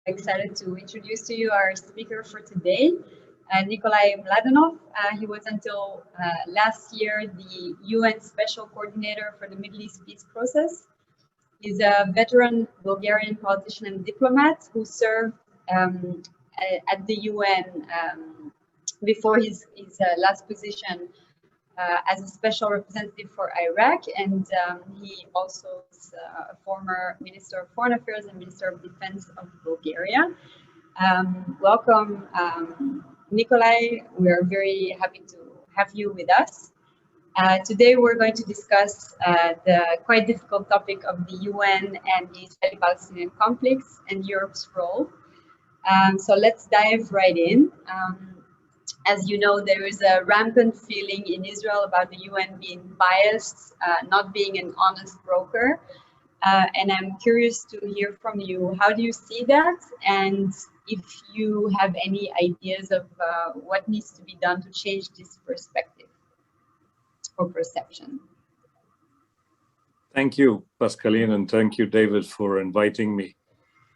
Excited to introduce to you our speaker for today, Nickolay Mladenov. He was until last year the UN Special Coordinator for the Middle East peace process. He's a veteran Bulgarian politician and diplomat who served at the UN before his last position as a special representative for Iraq, and he also is a former Minister of Foreign Affairs and Minister of Defense of Bulgaria. Welcome, Nickolay. We are very happy to have you with us. Today we're going to discuss the quite difficult topic of the UN and the Israeli-Palestinian conflicts and Europe's role. So let's dive right in. As you know, there is a rampant feeling in Israel about the UN being biased, not being an honest broker. And I'm curious to hear from you. How do you see that? And if you have any ideas of what needs to be done to change this perspective or perception. Thank you, Pascaline, and thank you, David, for inviting me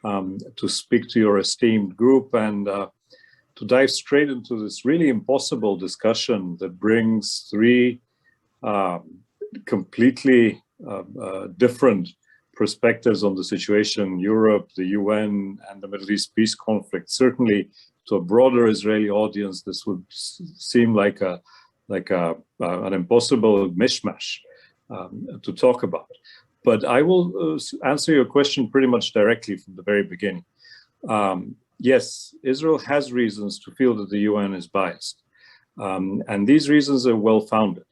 to speak to your esteemed group and to dive straight into this really impossible discussion that brings three completely different perspectives on the situation: Europe, the UN, and the Middle East peace conflict. Certainly, to a broader Israeli audience, this would seem like an impossible mishmash to talk about. But I will answer your question pretty much directly from the very beginning. Yes, Israel has reasons to feel that the UN is biased, and these reasons are well-founded.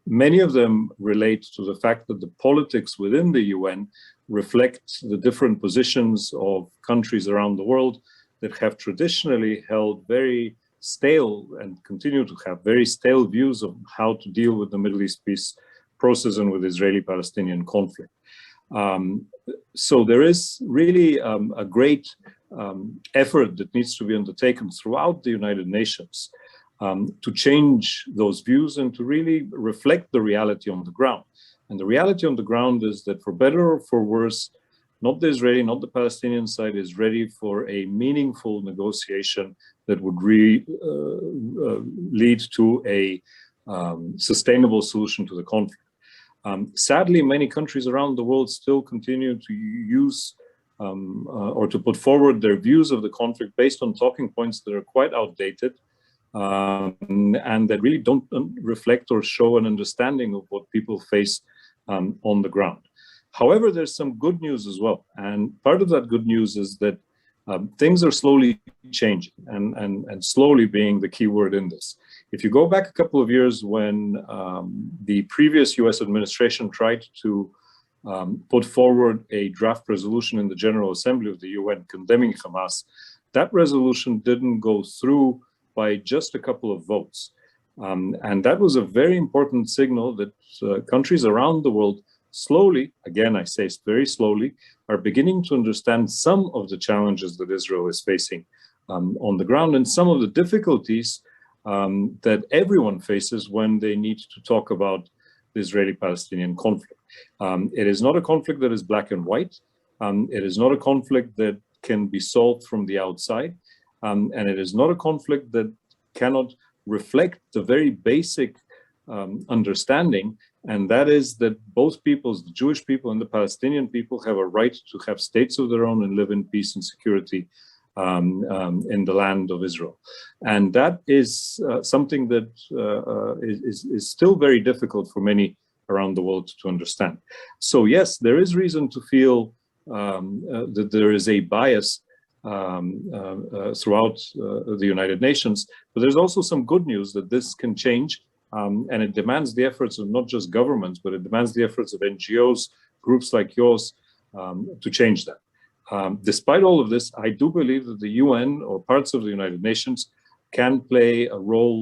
Many of them relate to the fact that the politics within the UN reflect the different positions of countries around the world that have traditionally held very stale and continue to have very stale views of how to deal with the Middle East peace process and with Israeli-Palestinian conflict. So there is really a great effort that needs to be undertaken throughout the United Nations to change those views and to really reflect the reality on the ground. And the reality on the ground is that, for better or for worse, not the Israeli, not the Palestinian side is ready for a meaningful negotiation that would lead to a sustainable solution to the conflict. Sadly, many countries around the world still continue to use or to put forward their views of the conflict based on talking points that are quite outdated and that really don't reflect or show an understanding of what people face on the ground. However, there's some good news as well. And part of that good news is that things are slowly changing, and slowly being the key word in this. If you go back a couple of years when the previous US administration tried to put forward a draft resolution in the General Assembly of the UN condemning Hamas, that resolution didn't go through by just a couple of votes. And that was a very important signal that countries around the world slowly, again, I say very slowly, are beginning to understand some of the challenges that Israel is facing on the ground and some of the difficulties that everyone faces when they need to talk about the Israeli-Palestinian conflict. It is not a conflict that is black and white. It is not a conflict that can be solved from the outside. And it is not a conflict that cannot reflect the very basic understanding, and that is that both peoples, the Jewish people and the Palestinian people, have a right to have states of their own and live in peace and security in the land of Israel. And that is something that is still very difficult for many around the world to understand. So yes, there is reason to feel that there is a bias throughout the United Nations, but there's also some good news that this can change. And it demands the efforts of not just governments, but it demands the efforts of NGOs, groups like yours, to change that. Despite all of this, I do believe that the UN or parts of the United Nations can play a role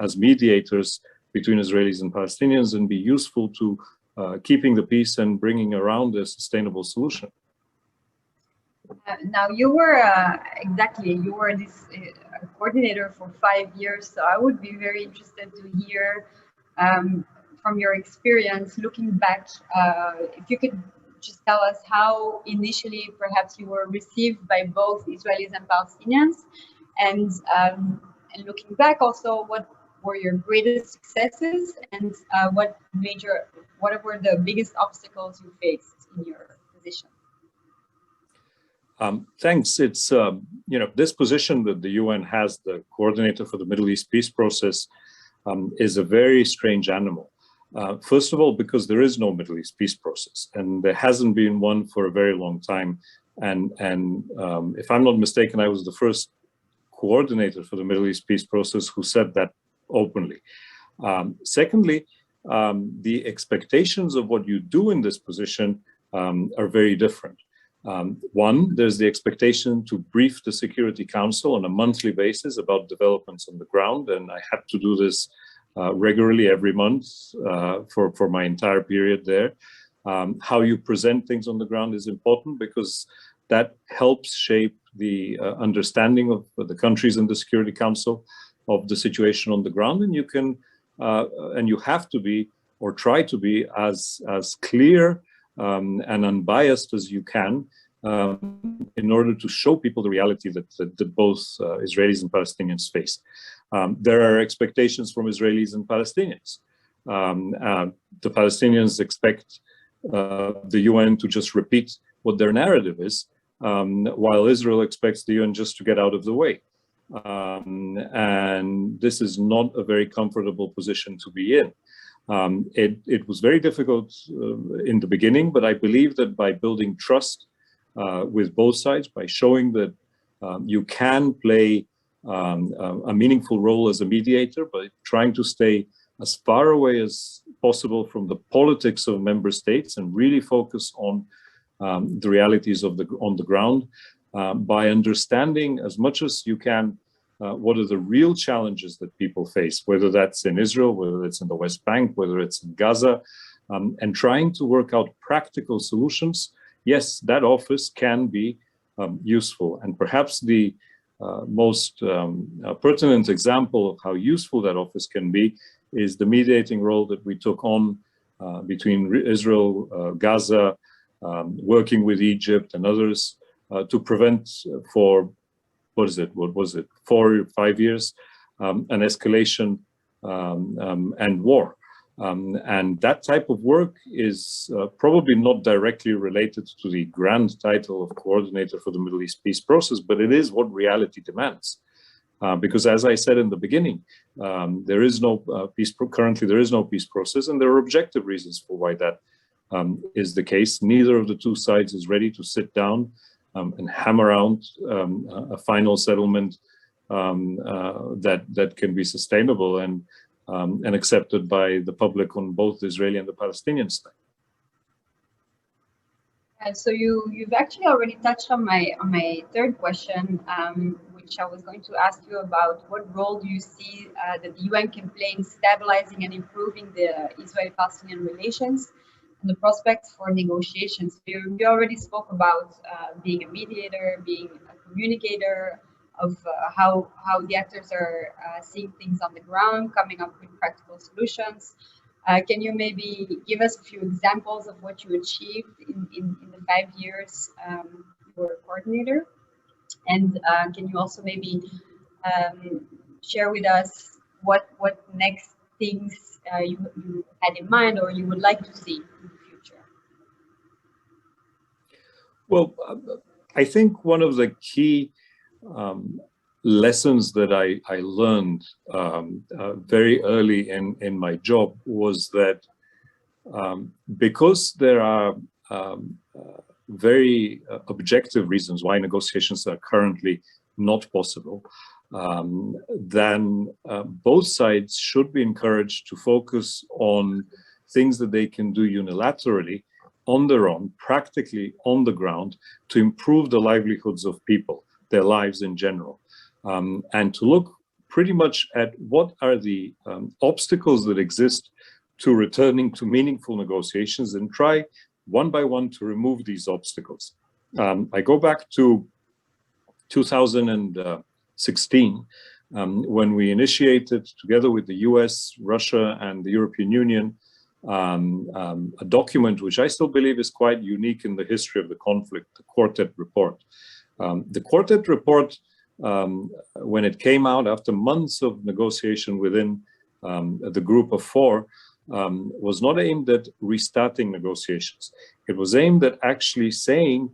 as mediators between Israelis and Palestinians and be useful to keeping the peace and bringing around a sustainable solution. Now, you were you were this coordinator for 5 years, so I would be very interested to hear from your experience looking back, if you could just tell us how initially perhaps you were received by both Israelis and Palestinians, and looking back also, what were your greatest successes, and what were the biggest obstacles you faced in your position? Thanks. It's, this position that the UN has, the coordinator for the Middle East peace process, is a very strange animal. First of all, because there is no Middle East peace process, and there hasn't been one for a very long time. And if I'm not mistaken, I was the first coordinator for the Middle East peace process who said that openly. Secondly, the expectations of what you do in this position are very different. One, there's the expectation to brief the Security Council on a monthly basis about developments on the ground, and I had to do this regularly every month for my entire period there. How you present things on the ground is important because that helps shape the understanding of the countries in the Security Council of the situation on the ground, and you can and you have to be, or try to be, as clear and unbiased as you can in order to show people the reality that both Israelis and Palestinians face. There are expectations from Israelis and Palestinians. The Palestinians expect the UN to just repeat what their narrative is, while Israel expects the UN just to get out of the way. And this is not a very comfortable position to be in. It was very difficult in the beginning, but I believe that by building trust with both sides, by showing that you can play a meaningful role as a mediator, by trying to stay as far away as possible from the politics of member states and really focus on the realities of on the ground, by understanding as much as you can what are the real challenges that people face, whether that's in Israel, whether it's in the West Bank, whether it's in Gaza, and trying to work out practical solutions. Yes, that office can be useful. And perhaps the most pertinent example of how useful that office can be is the mediating role that we took on between Israel, Gaza, working with Egypt and others to prevent for, what was it, 4 or 5 years, an escalation and war. And that type of work is probably not directly related to the grand title of coordinator for the Middle East peace process, but it is what reality demands. Because as I said in the beginning, there is no currently there is no peace process, and there are objective reasons for why that is the case. Neither of the two sides is ready to sit down and hammer out a final settlement that can be sustainable and accepted by the public on both the Israeli and the Palestinian side. And so you've actually already touched on my third question, which I was going to ask you about. What role do you see that the UN can play in stabilizing and improving the Israeli-Palestinian relations and the prospects for negotiations? You already spoke about being a mediator, being a communicator, of how the actors are seeing things on the ground, coming up with practical solutions. Can you maybe give us a few examples of what you achieved in the 5 years you were a coordinator? And can you also maybe share with us what next things you had in mind or you would like to see in the future? Well, I think one of the key lessons that I learned very early in my job was that because there are very objective reasons why negotiations are currently not possible, then both sides should be encouraged to focus on things that they can do unilaterally on their own, practically on the ground, to improve the livelihoods of people, their lives in general, and to look pretty much at what are the obstacles that exist to returning to meaningful negotiations and try one by one to remove these obstacles. I go back to 2016 when we initiated, together with the US, Russia, and the European Union, a document which I still believe is quite unique in the history of the conflict, the Quartet Report. The Quartet Report, when it came out after months of negotiation within the group of four, was not aimed at restarting negotiations. It was aimed at actually saying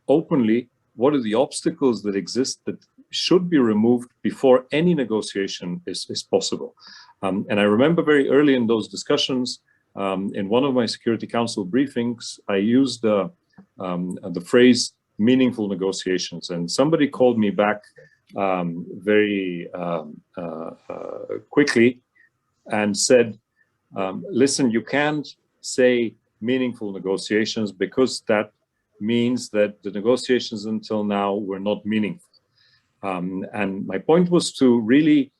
openly what are the obstacles that exist that should be removed before any negotiation is possible. And I remember very early in those discussions, in one of my Security Council briefings, I used the phrase meaningful negotiations, and somebody called me back very quickly and said, listen, you can't say meaningful negotiations because that means that the negotiations until now were not meaningful. And my point was to really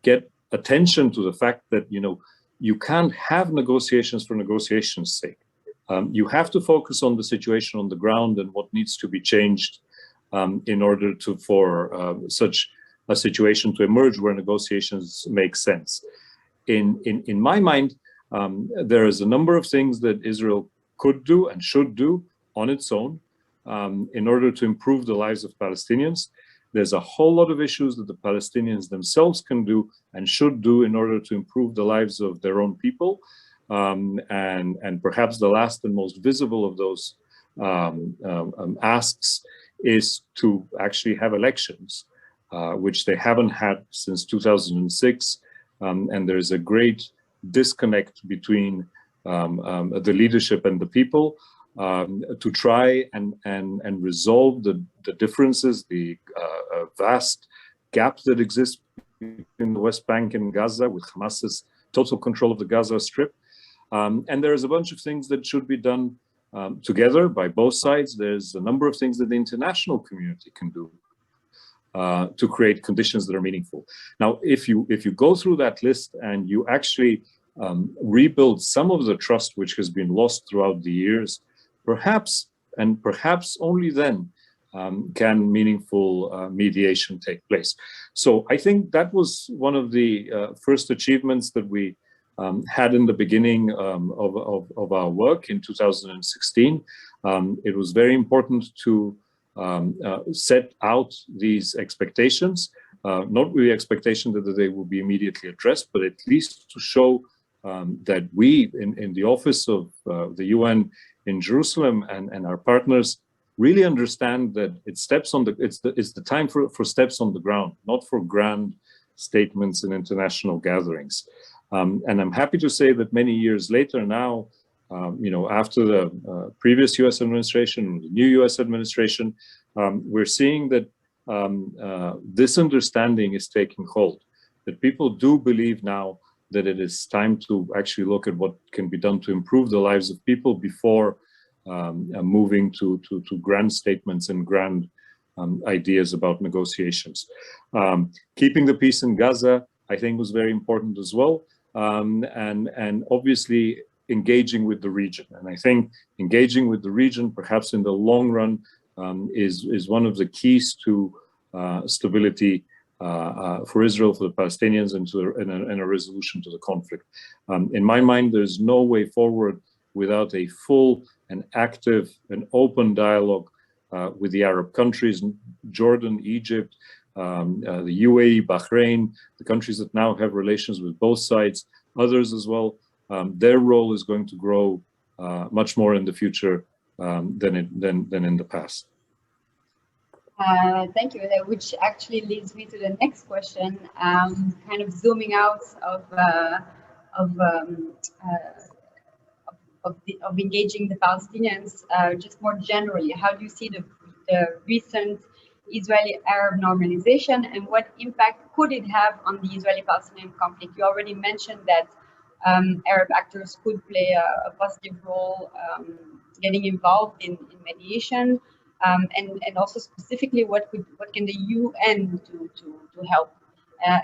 get attention to the fact that, you know, you can't have negotiations for negotiation's sake. You have to focus on the situation on the ground and what needs to be changed in order for such a situation to emerge where negotiations make sense. In my mind, there is a number of things that Israel could do and should do on its own in order to improve the lives of Palestinians. There's a whole lot of issues that the Palestinians themselves can do and should do in order to improve the lives of their own people. And perhaps the last and most visible of those asks is to actually have elections, which they haven't had since 2006. And there's a great disconnect between the leadership and the people to try and resolve the differences, the vast gap that exists in the West Bank and Gaza with Hamas's total control of the Gaza Strip. And there is a bunch of things that should be done together by both sides. There's a number of things that the international community can do to create conditions that are meaningful. Now, if you go through that list and you actually rebuild some of the trust which has been lost throughout the years, perhaps only then can meaningful mediation take place. So I think that was one of the first achievements that we had in the beginning of our work in 2016. It was very important to set out these expectations, not really expectation that they will be immediately addressed, but at least to show that we in the office of the UN in Jerusalem and our partners really understand that it's the time for steps on the ground, not for grand statements in international gatherings. And I'm happy to say that many years later now, you know, after the previous US administration, the new US administration, we're seeing that this understanding is taking hold, that people do believe now that it is time to actually look at what can be done to improve the lives of people before moving to grand statements and grand ideas about negotiations. Keeping the peace in Gaza, I think, was very important as well. And obviously engaging with the region. And I think engaging with the region, perhaps in the long run, is one of the keys to stability for Israel, for the Palestinians, and a resolution to the conflict. In my mind, there's no way forward without a full and active and open dialogue with the Arab countries, Jordan, Egypt, the UAE, Bahrain, the countries that now have relations with both sides, others as well. Their role is going to grow much more in the future than in the past. Thank you, which actually leads me to the next question, kind of zooming out of engaging the Palestinians, just more generally. How do you see the recent Israeli-Arab normalization, and what impact could it have on the Israeli-Palestinian conflict? You already mentioned that Arab actors could play a positive role, getting involved in mediation, and also specifically what can the UN do to help?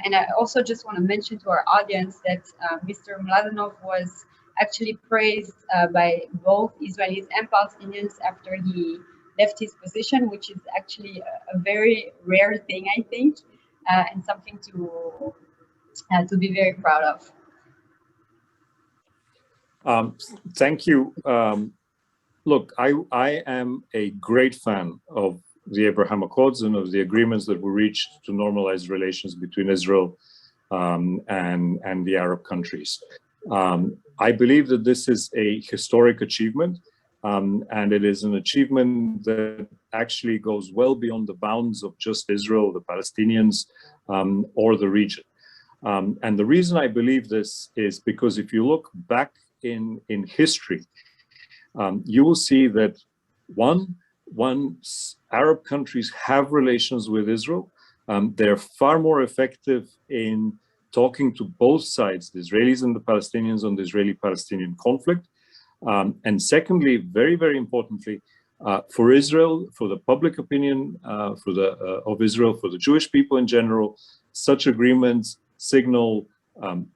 And I also just want to mention to our audience that Mr. Mladenov was actually praised by both Israelis and Palestinians after he left his position, which is actually a very rare thing, I think, and something to be very proud of. Thank you. Look, I am a great fan of the Abraham Accords and of the agreements that were reached to normalize relations between Israel and the Arab countries. I believe that this is a historic achievement, and it is an achievement that actually goes well beyond the bounds of just Israel, the Palestinians, or the region. And the reason I believe this is because if you look back in history, you will see that once Arab countries have relations with Israel, they're far more effective in talking to both sides, the Israelis and the Palestinians, on the Israeli-Palestinian conflict. And secondly, very, very importantly, for Israel, for the public opinion of Israel, for the Jewish people in general, such agreements signal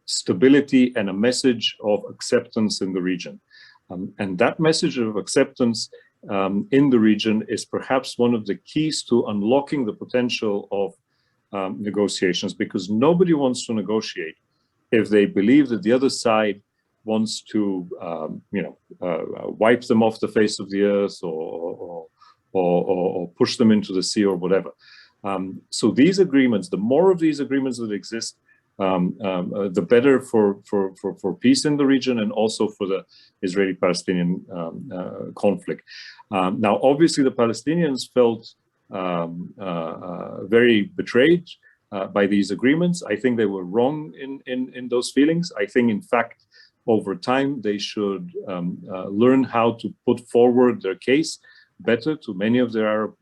stability and a message of acceptance in the region. And that message of acceptance in the region is perhaps one of the keys to unlocking the potential of negotiations, because nobody wants to negotiate if they believe that the other side wants to, wipe them off the face of the earth or push them into the sea or whatever. So these agreements, the more of these agreements that exist, the better for peace in the region and also for the Israeli-Palestinian conflict. Now, obviously, the Palestinians felt very betrayed by these agreements. I think they were wrong in those feelings. I think, in fact, over time, they should learn how to put forward their case better to many of their Arab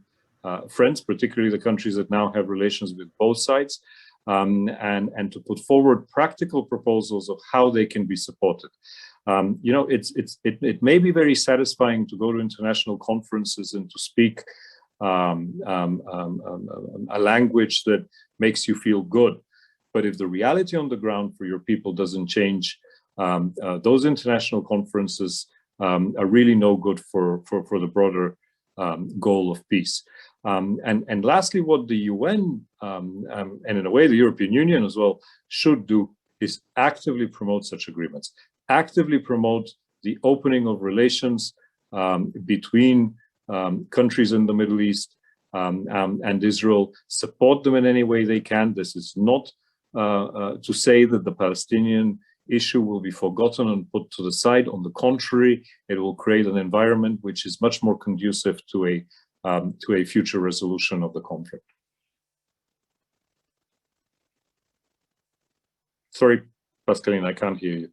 friends, particularly the countries that now have relations with both sides. And to put forward practical proposals of how they can be supported. It may be very satisfying to go to international conferences and to speak a language that makes you feel good. But if the reality on the ground for your people doesn't change, those international conferences are really no good for the broader goal of peace. And lastly, what the UN and in a way the European Union as well should do is actively promote such agreements, actively promote the opening of relations between countries in the Middle East and Israel, support them in any way they can. This is not to say that the Palestinian issue will be forgotten and put to the side. On the contrary, it will create an environment which is much more conducive to a future resolution of the conflict. Sorry, Pascaline, I can't hear you.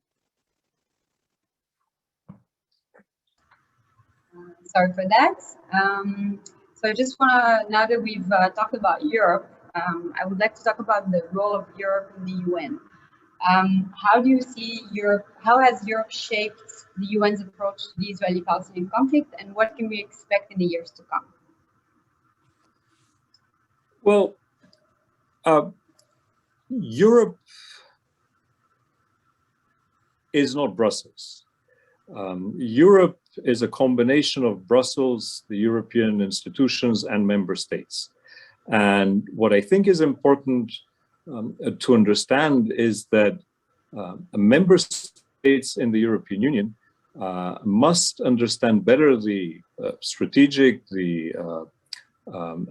Sorry for that. So I just want to, now that we've talked about Europe, I would like to talk about the role of Europe in the UN. How do you see Europe, how has Europe shaped the UN's approach to the Israeli-Palestinian conflict, and what can we expect in the years to come? Well, Europe is not Brussels. Europe is a combination of Brussels, the European institutions, and member states. And what I think is important to understand is that member states in the European Union must understand better the strategic, the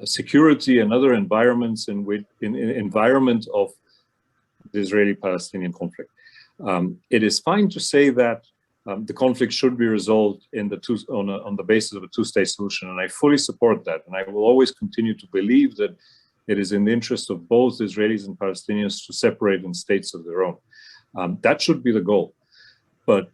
security and other environments in environment of the Israeli-Palestinian conflict. It is fine to say that the conflict should be resolved on the basis of a two-state solution, and I fully support that. And I will always continue to believe that it is in the interest of both Israelis and Palestinians to separate in states of their own. That should be the goal. But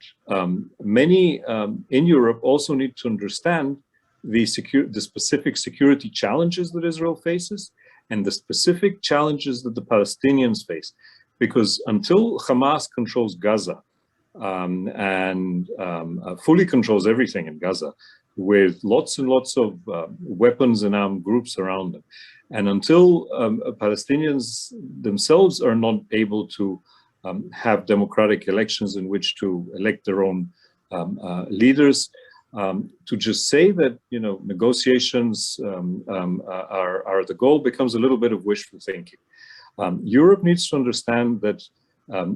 many in Europe also need to understand the specific security challenges that Israel faces and the specific challenges that the Palestinians face. Because until Hamas controls Gaza and fully controls everything in Gaza, with lots and lots of weapons and armed groups around them, and until Palestinians themselves are not able to have democratic elections in which to elect their own leaders, to just say that negotiations are the goal becomes a little bit of wishful thinking. Europe needs to understand that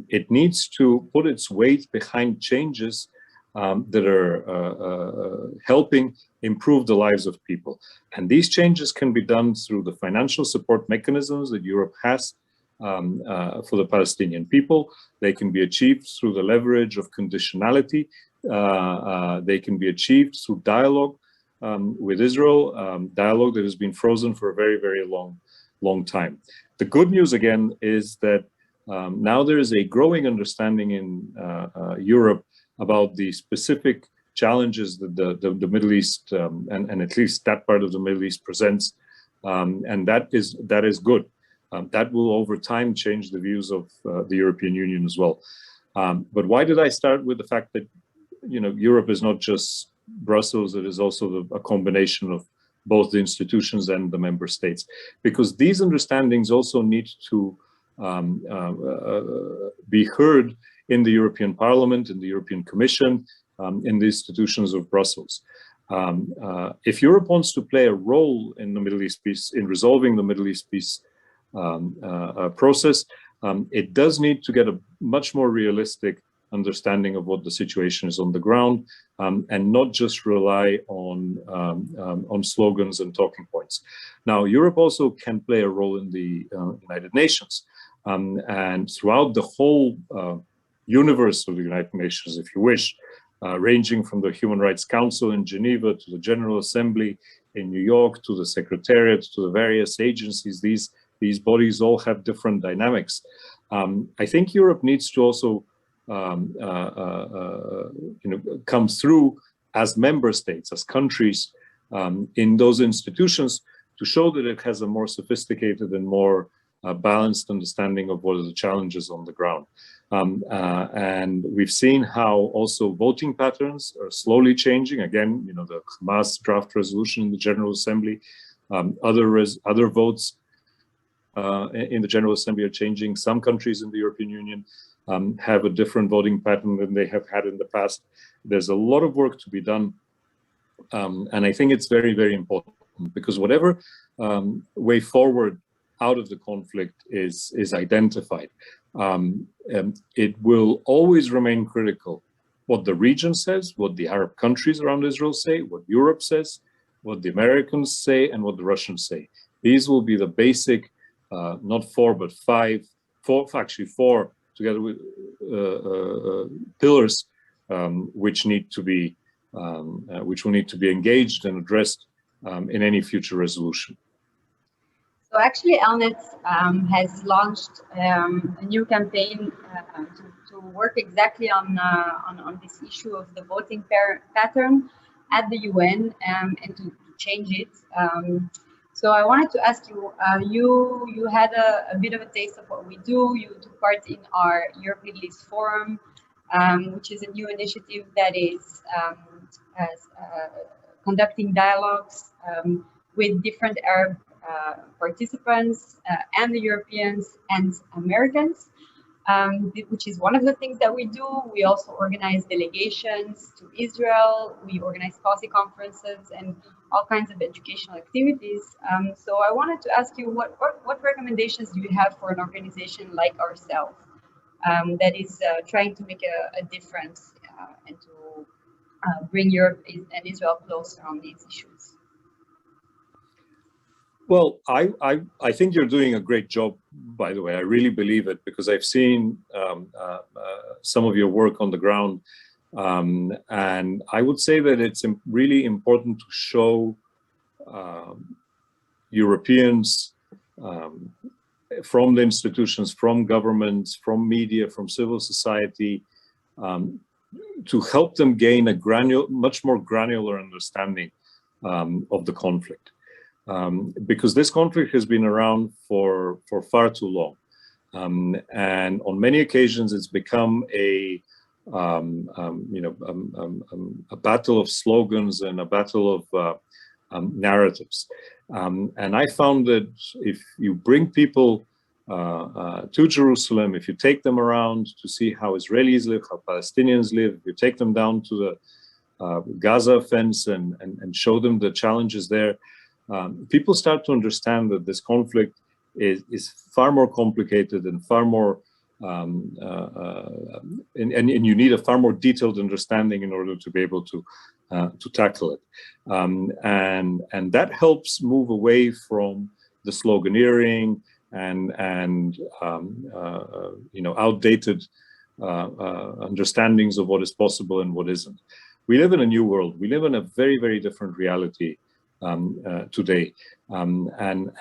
it needs to put its weight behind changes that are helping improve the lives of people. And these changes can be done through the financial support mechanisms that Europe has for the Palestinian people. They can be achieved through the leverage of conditionality. They can be achieved through dialogue with Israel, dialogue that has been frozen for a very, very long time. The good news again is that now there is a growing understanding in Europe about the specific challenges that the Middle East and at least that part of the Middle East presents, and that is good. That will over time change the views of the European Union as well. But why did I start with the fact that Europe is not just Brussels, it is also a combination of both the institutions and the member states? Because these understandings also need to be heard in the European Parliament, in the European Commission, in the institutions of Brussels. If Europe wants to play a role in the Middle East peace, in resolving the Middle East peace process, it does need to get a much more realistic understanding of what the situation is on the ground, and not just rely on slogans and talking points. Now, Europe also can play a role in the United Nations, and throughout the whole universe of the United Nations, if you wish, ranging from the Human Rights Council in Geneva to the General Assembly in New York to the Secretariat to the various agencies. These bodies all have different dynamics. I think Europe needs to also come through as member states, as countries in those institutions, to show that it has a more sophisticated and more balanced understanding of what are the challenges on the ground. And we've seen how also voting patterns are slowly changing. Again, the Hamas draft resolution in the General Assembly, other votes in the General Assembly are changing. Some countries in the European Union have a different voting pattern than they have had in the past. There's a lot of work to be done. And I think it's very, very important, because whatever way forward out of the conflict is identified, it will always remain critical what the region says, what the Arab countries around Israel say, what Europe says, what the Americans say, and what the Russians say. These will be the basic, not four, but four, together with pillars, which will need to be engaged and addressed in any future resolution. So actually, ELNET has launched a new campaign to work exactly on this issue of the voting pattern at the UN, and to change it. So I wanted to ask you, you had a bit of a taste of what we do. You took part in our Europe Middle East Forum, which is a new initiative that is conducting dialogues with different Arab participants and the Europeans and Americans, which is one of the things that we do. We also organize delegations to Israel. We organize policy conferences and all kinds of educational activities. So I wanted to ask you, what recommendations do you have for an organization like ourselves that is trying to make a difference and to bring Europe and Israel closer on these issues? Well, I think you're doing a great job, by the way. I really believe it, because I've seen some of your work on the ground. And I would say that it's really important to show Europeans from the institutions, from governments, from media, from civil society, to help them gain a much more granular understanding of the conflict. Because this conflict has been around for far too long. And on many occasions, it's become a battle of slogans and a battle of narratives. And I found that if you bring people to Jerusalem, if you take them around to see how Israelis live, how Palestinians live, if you take them down to the Gaza fence and show them the challenges there, people start to understand that this conflict is far more complicated and far more and you need a far more detailed understanding in order to be able to tackle it. And that helps move away from the sloganeering and outdated understandings of what is possible and what isn't. We live in a new world. We live in a very, very different reality today. And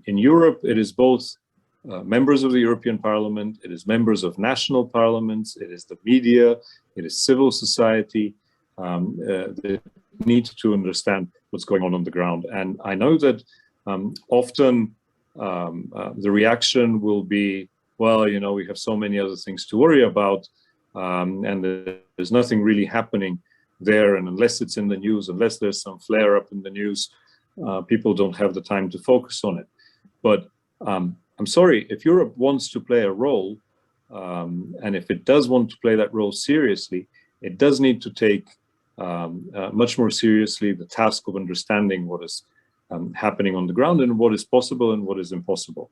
in Europe, it is both members of the European Parliament, it is members of national parliaments, it is the media, it is civil society that need to understand what's going on the ground. And I know that often the reaction will be, well, we have so many other things to worry about, and there's nothing really happening there. And unless it's in the news, unless there's some flare up in the news, people don't have the time to focus on it. But I'm sorry, if Europe wants to play a role, and if it does want to play that role seriously, it does need to take much more seriously the task of understanding what is happening on the ground and what is possible and what is impossible.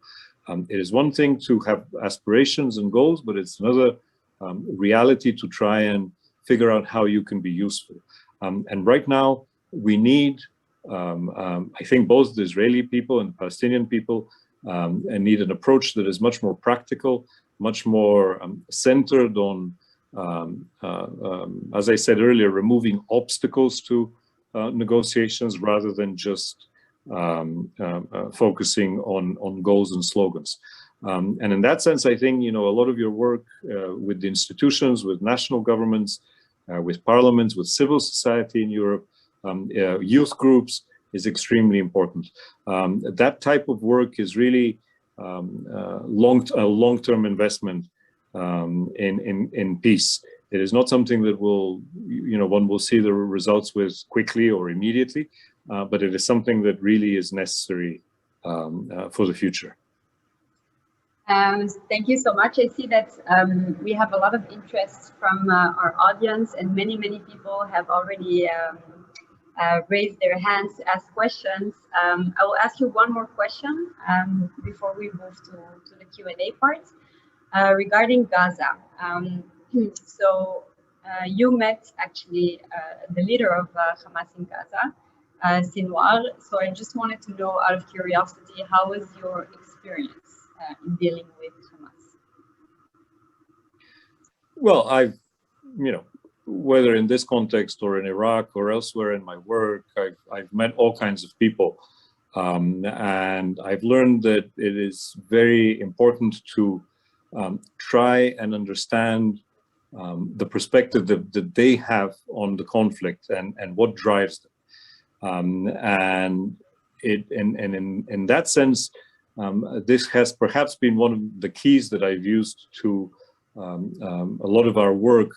It is one thing to have aspirations and goals, but it's another reality to try and figure out how you can be useful. And right now, we need, I think both the Israeli people and the Palestinian people need an approach that is much more practical, much more centered on, as I said earlier, removing obstacles to negotiations rather than just focusing on goals and slogans. And in that sense, I think, a lot of your work with the institutions, with national governments, with parliaments, with civil society in Europe, youth groups is extremely important. That type of work is really a long-term investment in peace. It is not something that will, one will see the results with quickly or immediately, but it is something that really is necessary for the future. Thank you so much. I see that we have a lot of interest from our audience, and many people have already raised their hands to ask questions. I will ask you one more question before we move to the Q&A part regarding Gaza. So you met actually the leader of Hamas in Gaza, Sinwar. So I just wanted to know, out of curiosity, how was your experience in dealing with Hamas? Well, I've, whether in this context or in Iraq or elsewhere in my work, I've met all kinds of people. And I've learned that it is very important to try and understand the perspective that they have on the conflict and what drives them. And in that sense, this has perhaps been one of the keys that I've used to a lot of our work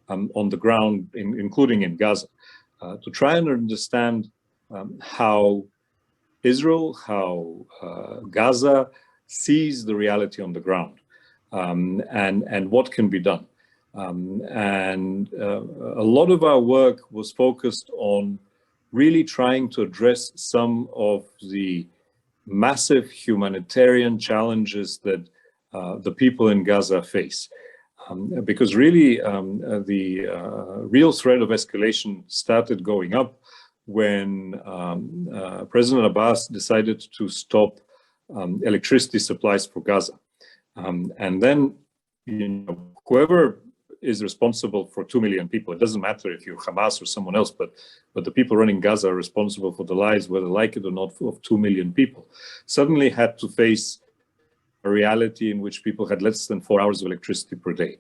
on the ground, including in Gaza, to try and understand how Israel, how Gaza sees the reality on the ground, and what can be done. And a lot of our work was focused on really trying to address some of the massive humanitarian challenges that the people in Gaza face. Because really the real threat of escalation started going up when President Abbas decided to stop electricity supplies for Gaza. And then, whoever is responsible for 2 million people, it doesn't matter if you're Hamas or someone else, but the people running Gaza are responsible for the lives, whether like it or not, of 2 million people, suddenly had to face a reality in which people had less than 4 hours of electricity per day.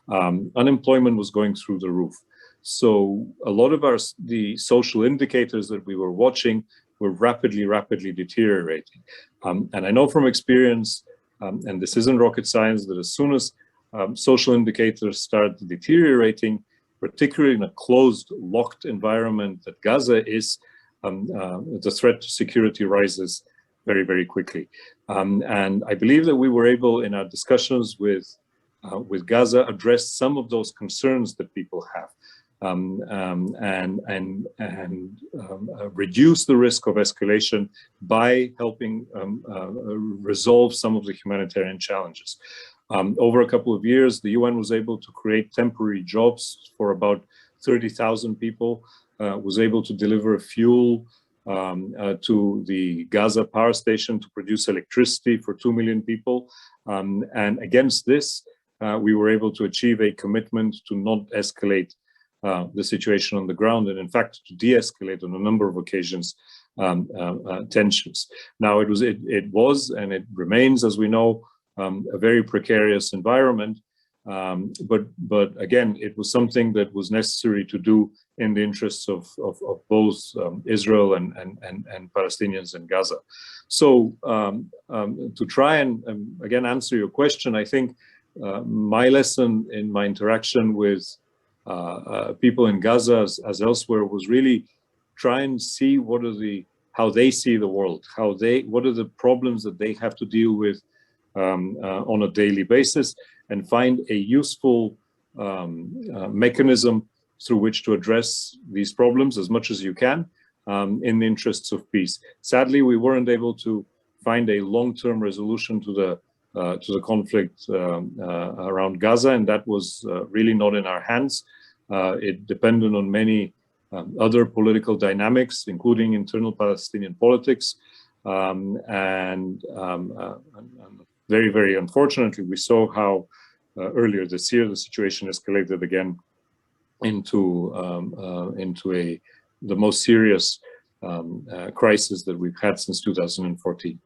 Unemployment was going through the roof. So a lot of the social indicators that we were watching were rapidly deteriorating. And I know from experience, and this isn't rocket science, that as soon as social indicators start deteriorating, particularly in a closed, locked environment that Gaza is, the threat to security rises very quickly. And I believe that we were able, in our discussions with Gaza, address some of those concerns that people have, and reduce the risk of escalation by helping resolve some of the humanitarian challenges. Over a couple of years, the UN was able to create temporary jobs for about 30,000 people, was able to deliver fuel to the Gaza power station to produce electricity for 2 million people. And against this, we were able to achieve a commitment to not escalate the situation on the ground, and in fact to de-escalate on a number of occasions tensions. Now it was and it remains, as we know, a very precarious environment, but again, it was something that was necessary to do in the interests of both Israel and Palestinians in Gaza. So to try and again answer your question, I think my lesson in my interaction with people in Gaza as elsewhere was really try and see how they see the world, what are the problems that they have to deal with on a daily basis, and find a useful mechanism through which to address these problems as much as you can in the interests of peace. Sadly, we weren't able to find a long-term resolution to the conflict around Gaza, and that was really not in our hands. It depended on many other political dynamics, including internal Palestinian politics, and very, very unfortunately, we saw how earlier this year the situation escalated again into the most serious crisis that we've had since 2014.